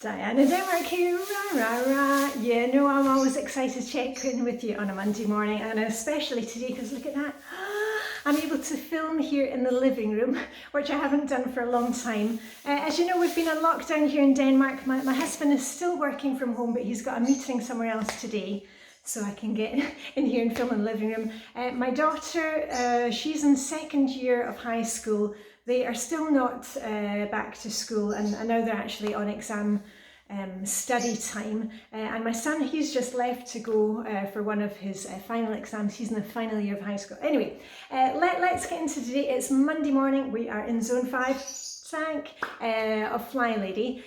Diane in Denmark here, rah rah rah. Yeah, no, I'm always excited to check in with you on a Monday morning, and especially today because look at that. I'm able to film here in the living room, which I haven't done for a long time. As you know, we've been on lockdown here in Denmark. My husband is still working from home, but he's got a meeting somewhere else today, so I can get in here and film in the living room. My daughter, she's in second year of high school. They are still not back to school, and now they're actually on exam study time. And my son, he's just left to go for one of his final exams. He's in the final year of high school. Anyway, let's get into today. It's Monday morning. We are in Zone 5 of Flylady.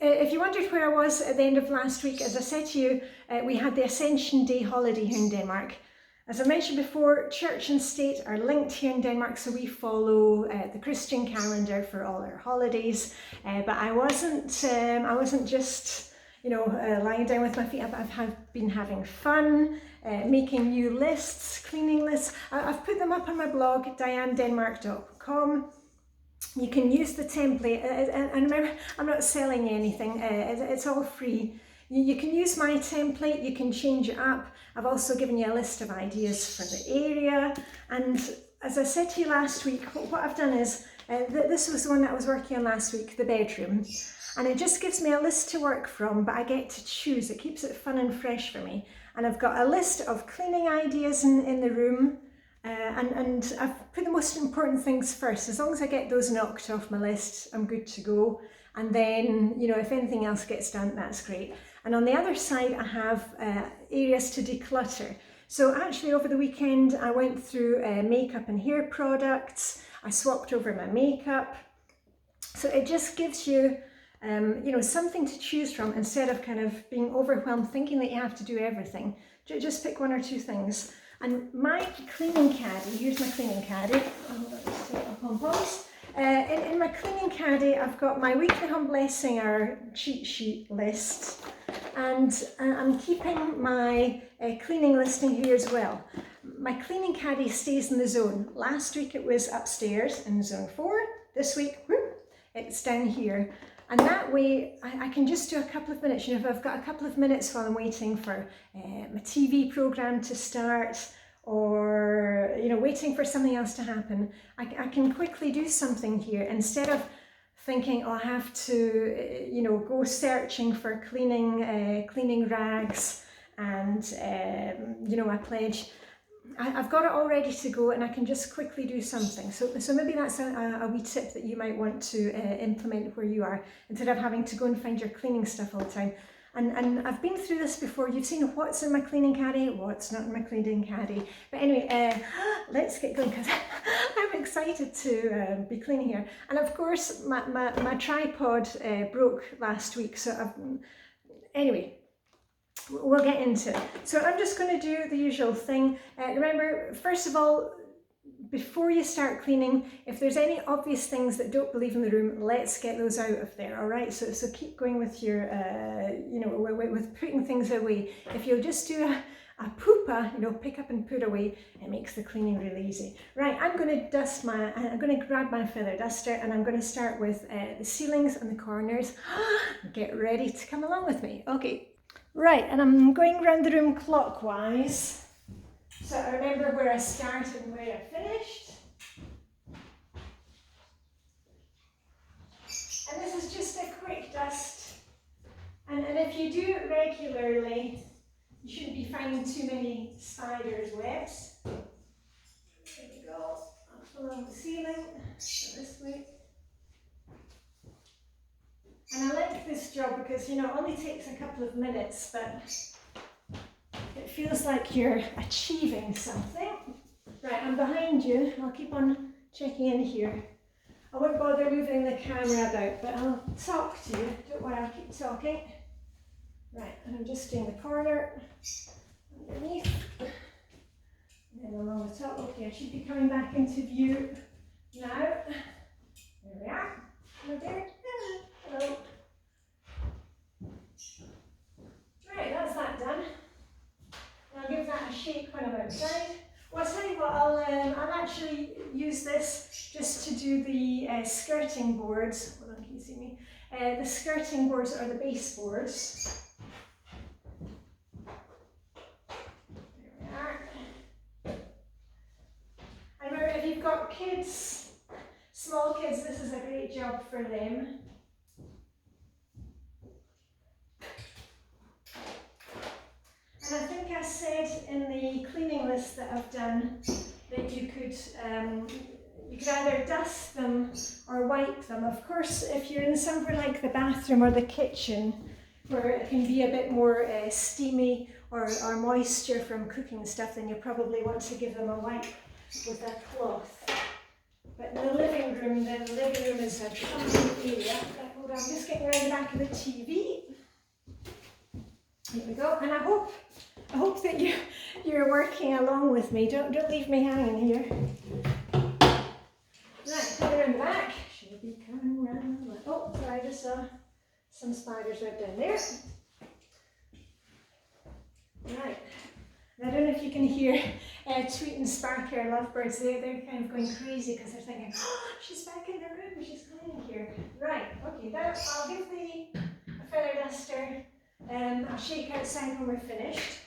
If you wondered where I was at the end of last week, as I said to you, we had the Ascension Day holiday here in Denmark. As I mentioned before, church and state are linked here in Denmark, so we follow the Christian calendar for all our holidays. But I wasn't just, lying down with my feet up. I've been having fun, making new lists, cleaning lists. I've put them up on my blog, dianedenmark.com. You can use the template, and remember, I'm not selling you anything, it's all free. You can use my template, you can change it up. I've also given you a list of ideas for the area, and as I said to you last week, what I've done is, this was the one that I was working on last week, the bedroom, and it just gives me a list to work from, but I get to choose. It keeps it fun and fresh for me, and I've got a list of cleaning ideas in the room. And I've put the most important things first. As long as I get those knocked off my list, I'm good to go. And then, if anything else gets done, that's great. And on the other side, I have areas to declutter. So actually over the weekend, I went through makeup and hair products. I swapped over my makeup. So it just gives you, something to choose from instead of kind of being overwhelmed, thinking that you have to do everything. Just pick one or two things. And my cleaning caddy, here's my cleaning caddy. In my cleaning caddy, I've got my weekly home blessing or cheat sheet list, and I'm keeping my cleaning listing here as well. My cleaning caddy stays in the zone. Last week it was upstairs in zone 4. This week, it's down here. And that way I can just do a couple of minutes. If I've got a couple of minutes while I'm waiting for my TV program to start, or waiting for something else to happen, I can quickly do something here instead of thinking, I have to go searching for cleaning rags and my pledge. I've got it all ready to go, and I can just quickly do something. So maybe that's a wee tip that you might want to implement where you are, instead of having to go and find your cleaning stuff all the time. And I've been through this before. You've seen what's in my cleaning caddy, what's not in my cleaning caddy. But anyway, let's get going because I'm excited to be cleaning here. And of course, my tripod broke last week. So anyway, we'll get into it. So I'm just going to do the usual thing. Remember, first of all, before you start cleaning, if there's any obvious things that don't believe in the room, let's get those out of there, all right? So keep going with your, with putting things away. If you'll just do a pooper, pick up and put away, it makes the cleaning really easy. Right, I'm going to grab my feather duster, and I'm going to start with the ceilings and the corners. Get ready to come along with me. Okay. Right, and I'm going around the room clockwise, so I remember where I started and where I finished. And this is just a quick dust, and if you do it regularly, you shouldn't be finding too many spiders' webs. There we go, up along the ceiling, so this way. And I like this job because, it only takes a couple of minutes, but it feels like you're achieving something. Right, I'm behind you. I'll keep on checking in here. I won't bother moving the camera about, but I'll talk to you. Don't worry, I'll keep talking. Right, and I'm just doing the corner, underneath, and then along the top. Okay, I should be coming back into view now. There we are. Hello there. Hello. Right, that's that done. I'll give that a shake when I'm outside. Well, I'll tell you what, I'll actually use this just to do the skirting boards. Hold on, can you see me? the skirting boards or the baseboards. There we are. And remember, if you've got kids, small kids, this is a great job for them. And I think I said in the cleaning list that I've done that you could either dust them or wipe them. Of course, if you're in somewhere like the bathroom or the kitchen, where it can be a bit more steamy or moisture from cooking stuff, then you probably want to give them a wipe with a cloth. But in the living room is a common area. Hold on, I'm just getting around the back of the TV. Here we go, and I hope that you're working along with me. Don't leave me hanging here. Right, coming around the back. Should be coming around the back. Oh, sorry, I just saw some spiders right down there. Right. I don't know if you can hear Tweet and Sparky, our lovebirds. They're kind of going crazy because they're thinking, oh, she's back in the room, she's cleaning here. Right, okay, now I'll give the feather duster a shake outside when we're finished.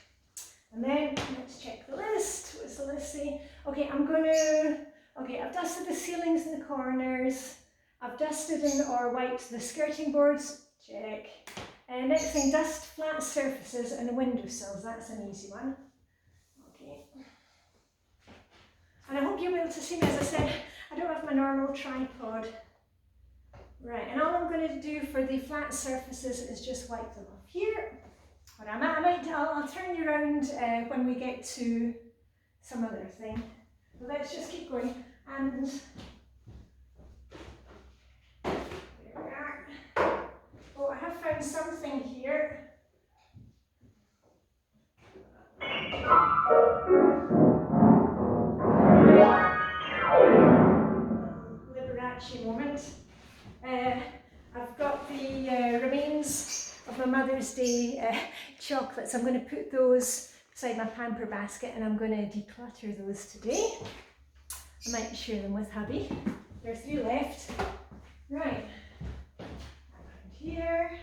And then let's check the list. What's the list say? Okay, I've dusted the ceilings and the corners. I've dusted or wiped the skirting boards. Check. Next thing, dust flat surfaces and the windowsills. That's an easy one. Okay. And I hope you'll be able to see me. As I said, I don't have my normal tripod. Right, and all I'm going to do for the flat surfaces is just wipe them off here. But I'll turn you around when we get to some other thing. But let's just keep going. And there we are. Oh, I have found something here. Liberace moment. I've got the remains of my Mother's Day chocolates. I'm going to put those beside my pamper basket and I'm going to declutter those today. I might share them with hubby. There are 3 left. Right. Here.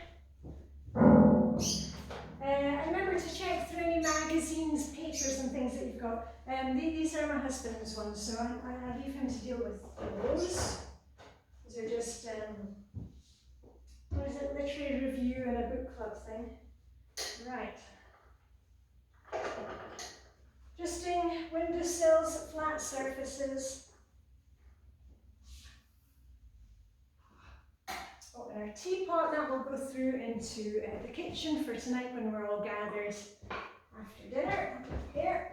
And remember to check through any magazines, papers and things that you've got. These are my husband's ones, so I leave him to deal with those. These are just, what is it, literary review and a book club thing. Right. Dusting, windowsills, flat surfaces. Oh, and our teapot, that will go through into the kitchen for tonight when we're all gathered after dinner. Here.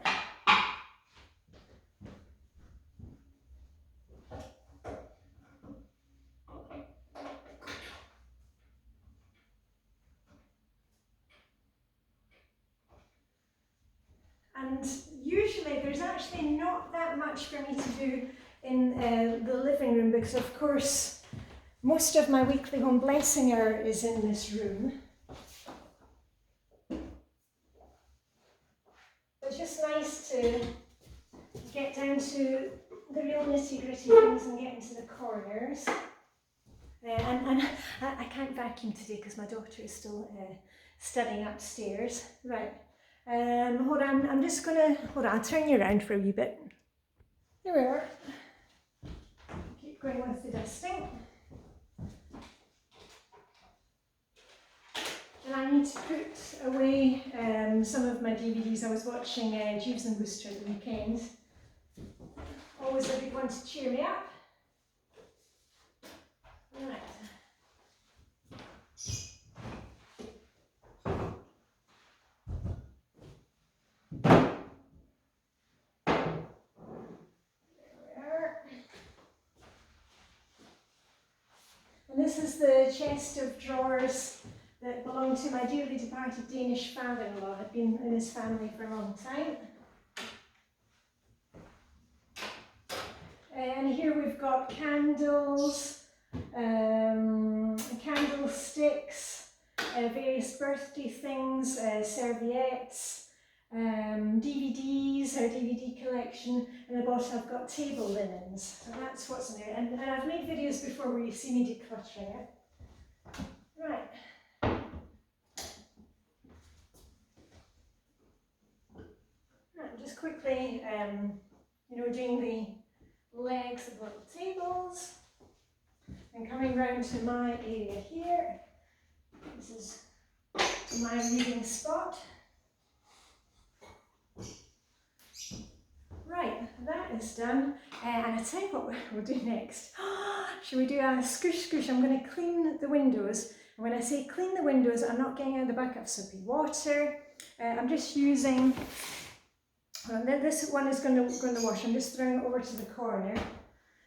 And usually there's actually not that much for me to do in the living room because of course most of my weekly home blessing hour is in this room. It's just nice to get down to the real nitty-gritty things and get into the corners. And I can't vacuum today because my daughter is still studying upstairs. Right. Hold on, I'm just gonna, hold on, I'll turn you around for a wee bit. Here we are. Keep going with the dusting. And I need to put away some of my DVDs. I was watching Jeeves and Wooster at the weekend. Always a big one to cheer me up. Right. And this is the chest of drawers that belonged to my dearly departed Danish father-in-law. I'd been in his family for a long time. And here we've got candles, candlesticks, various birthday things, serviettes, DVDs, our DVD collection, and at the bottom I've got table linens. So that's what's in there. And I've made videos before where you see me decluttering it. Right. Right, just quickly, doing the legs of little tables and coming round to my area here. This is my reading spot. Right, that is done. And I tell you what we'll do next. Shall we do a squish squish? I'm going to clean the windows. And when I say clean the windows, I'm not getting out the bucket of soapy water. I'm just using, this one is going to wash. I'm just throwing it over to the corner.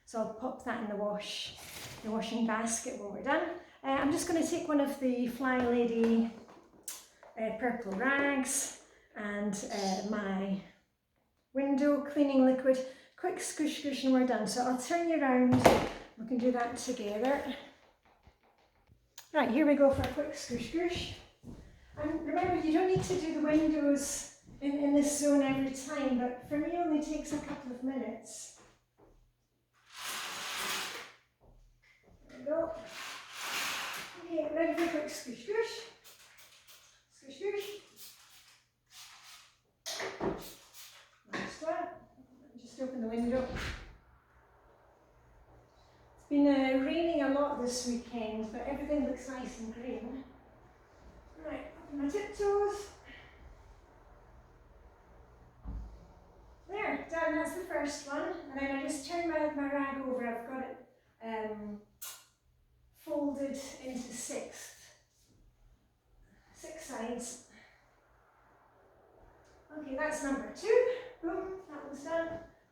So I'll pop that in the washing basket when we're done. I'm just going to take one of the Flylady purple rags and my window cleaning liquid, quick squish squish and we're done. So I'll turn you around, we can do that together. Right, here we go for a quick squish squish. And remember, you don't need to do the windows in this zone every time, but for me it only takes a couple of minutes. There we go. Okay, ready for a quick squish squish. Squish squish. Last one. Just open the window. It's been raining a lot this weekend, but everything looks nice and green. Right, open my tiptoes. There, done, that's the first one. And then I just turn my rag over. I've got it folded into six sides. Okay, that's number 2. Boom, that one's done.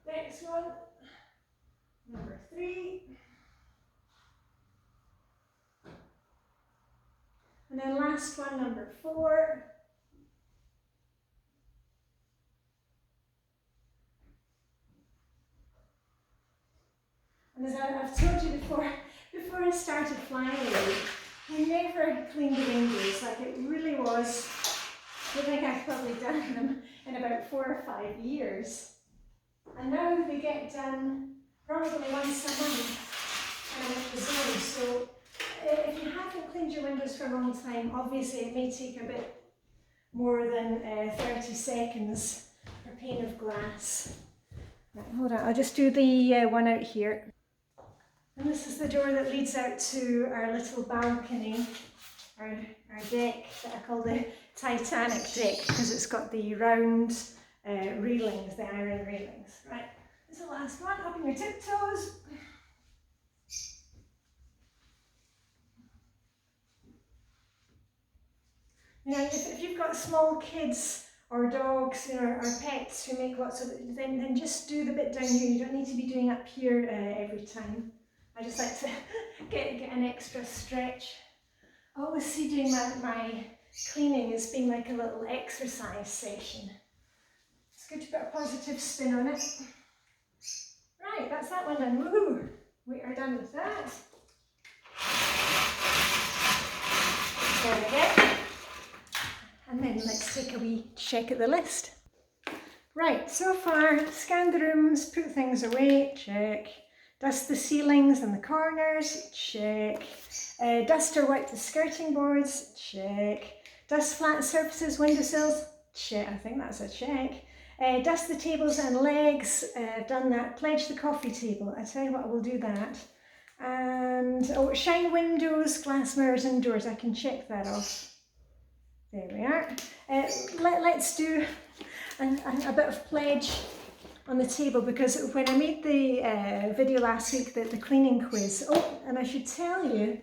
Next one, number 3. And then last one, number 4. And as I've told you before I started Flylady, I never cleaned the windows. Like, it really was, I think I've probably done them in about 4 or 5 years. And now they get done probably once a month at the zone. So if you haven't cleaned your windows for a long time, obviously it may take a bit more than 30 seconds per pane of glass. Right, hold on, I'll just do the one out here. And this is the door that leads out to our little balcony, our deck that I call the Titanic deck, because it's got the round railings, the iron railings. Right, this is the last one. Open your tiptoes. You know, if you've got small kids or dogs, or pets who make lots of, then just do the bit down here. You don't need to be doing up here every time. I just like to get an extra stretch. I always see doing my cleaning as being like a little exercise session. It's good to put a positive spin on it. Right, that's that one done. Woohoo! We are done with that. There we go. And then let's take a wee check at the list. Right, so far, scan the rooms, put things away, check. Dust the ceilings and the corners, check. Dust or wipe the skirting boards, check. Dust flat surfaces, windowsills, check. I think that's a check. Dust the tables and legs, I've done that. Pledge the coffee table, I tell you what, I will do that. And shine windows, glass mirrors and doors, I can check that off. There we are. Let's do a bit of pledge on the table, because when I made the video last week, the cleaning quiz, and I should tell you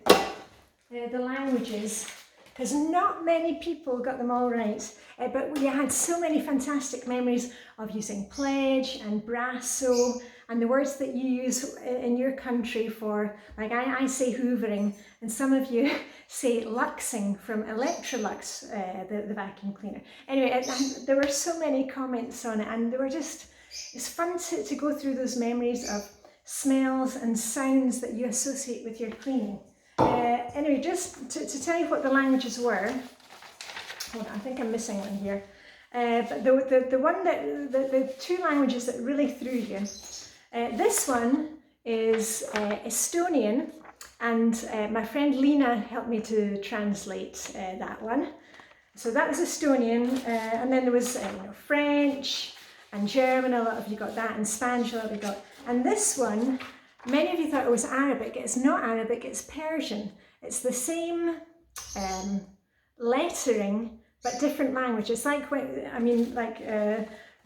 the languages, because not many people got them all right, but we had so many fantastic memories of using pledge and brasso and the words that you use in your country for, like I say hoovering, and some of you say luxing from Electrolux, the vacuum cleaner. Anyway, there were so many comments on it, and they were just, it's fun to go through those memories of smells and sounds that you associate with your cleaning. Anyway, just to tell you what the languages were, hold on, I think I'm missing one here. But the 2 languages that really threw you. This one is Estonian, and my friend Lena helped me to translate that one. So that was Estonian, and then there was French and German, a lot of you got that, and Spanish, a lot of you got. And this one, many of you thought it was Arabic. It's not Arabic, it's Persian. It's the same lettering, but different language. It's like,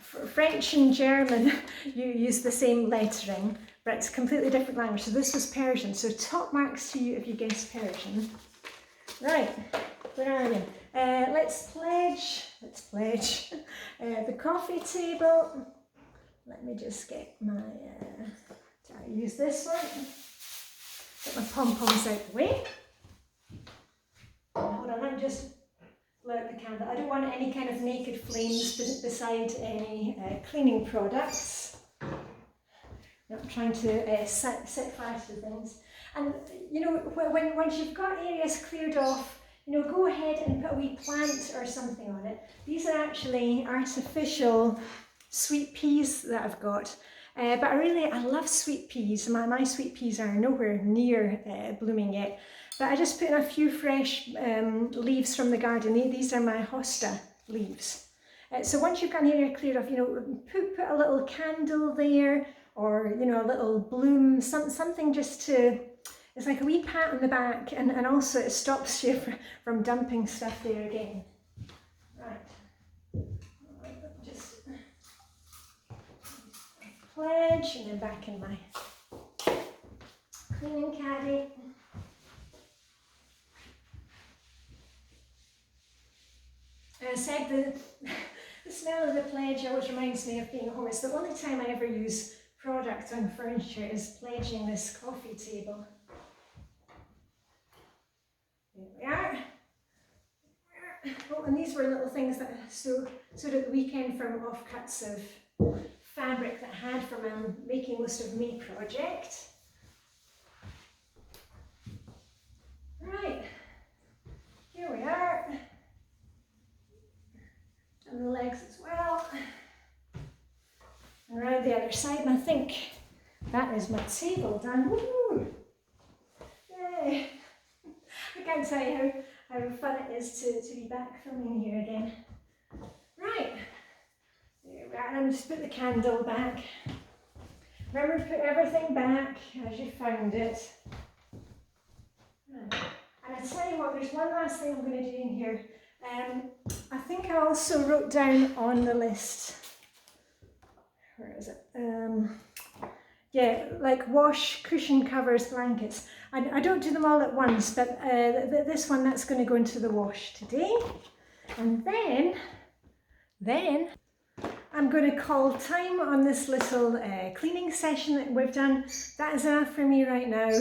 French and German, you use the same lettering, but it's completely different language. So this was Persian. So top marks to you if you guessed Persian. Right, where are we? Let's pledge the coffee table. Let me just get my, I use this one. Get my pom-poms out the way. Hold on, I'm just blow out the candle. I don't want any kind of naked flames beside any cleaning products. Not trying to set fire to things. And once you've got areas cleared off, go ahead and put a wee plant or something on it. These are actually artificial sweet peas that I've got. But I love sweet peas. My sweet peas are nowhere near blooming yet. But I just put in a few fresh leaves from the garden. These are my hosta leaves. So once you've got an area cleared off, put a little candle there, or a little bloom, something just to. It's like a wee pat on the back, and also it stops you from dumping stuff there again. Right. Just pledge, and then back in my cleaning caddy. I said the smell of the pledge always reminds me of being home. It's the only time I ever use product on furniture is pledging this coffee table. There we are. Oh, and these were little things that I sewed at the weekend from offcuts of fabric that I had from Making Most of Me project. Right, here we are. And the legs as well. And around the other side, and I think that is my table done. Woo! Yay! I can't tell you how fun it is to be back filming here again. Right, there we are. I'm just put the candle back. Remember to put everything back as you found it. Right. And I tell you what, there's one last thing I'm going to do in here. I think I also wrote down on the list, where is it? Yeah, like wash, cushion covers, blankets. I don't do them all at once, but this one, that's going to go into the wash today. And then I'm going to call time on this little cleaning session that we've done. That is enough for me right now.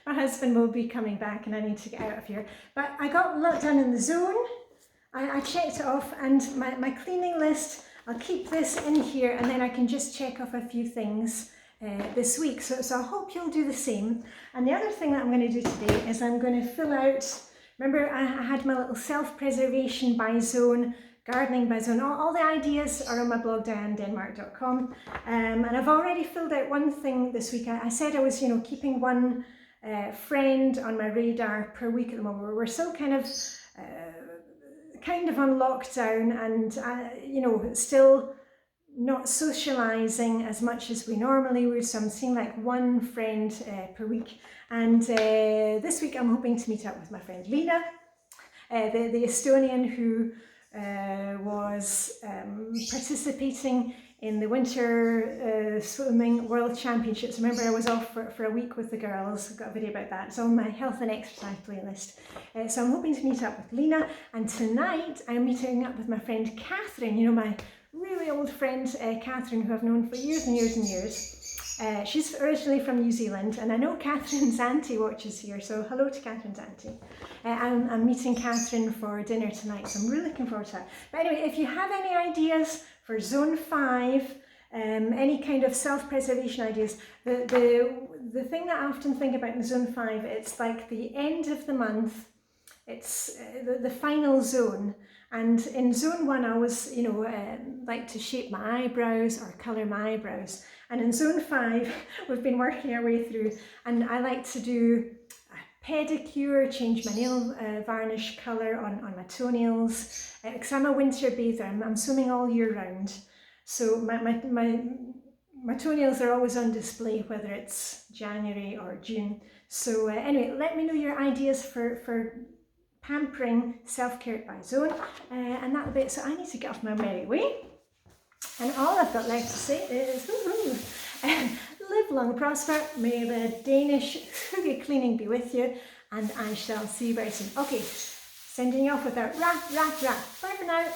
My husband will be coming back and I need to get out of here. But I got a lot done in the zone. I checked it off, and my cleaning list, I'll keep this in here, and then I can just check off a few things this week. So I hope you'll do the same. And the other thing that I'm going to do today is I'm going to fill out, remember I had my little self-preservation by zone, gardening by zone. All the ideas are on my blog, dianedenmark.com. And I've already filled out one thing this week. I said I was, keeping one friend on my radar per week at the moment. We're still kind of on lockdown, and still not socializing as much as we normally would, so I'm seeing like one friend per week. And this week I'm hoping to meet up with my friend Lena, the Estonian who was participating in the winter swimming world championships. Remember, I was off for a week with the girls. I've got a video about that. It's on my health and exercise playlist. So I'm hoping to meet up with Lena, and tonight I'm meeting up with my friend Catherine, my really old friend Catherine, who I've known for years and years and years. She's originally from New Zealand, and I know Catherine's auntie watches here, so hello to Catherine's auntie. I'm meeting Catherine for dinner tonight, so I'm really looking forward to that. But anyway, if you have any ideas for Zone 5, any kind of self-preservation ideas, the thing that I often think about in Zone 5, it's like the end of the month, it's the final zone. And in Zone 1, I always, like to shape my eyebrows or colour my eyebrows. And in Zone 5, we've been working our way through, and I like to do pedicure, change my nail varnish colour on my toenails, because I'm a winter bather. I'm swimming all year round, so my toenails are always on display, whether it's January or June. So anyway, let me know your ideas for pampering self-care by Zone, and that'll be it. So I need to get off my merry way, and all I've got left to say is live long, prosper, may the Danish hygge cleaning be with you, and I shall see you very soon. Okay, sending you off with a rah, rah, rah. Bye for now.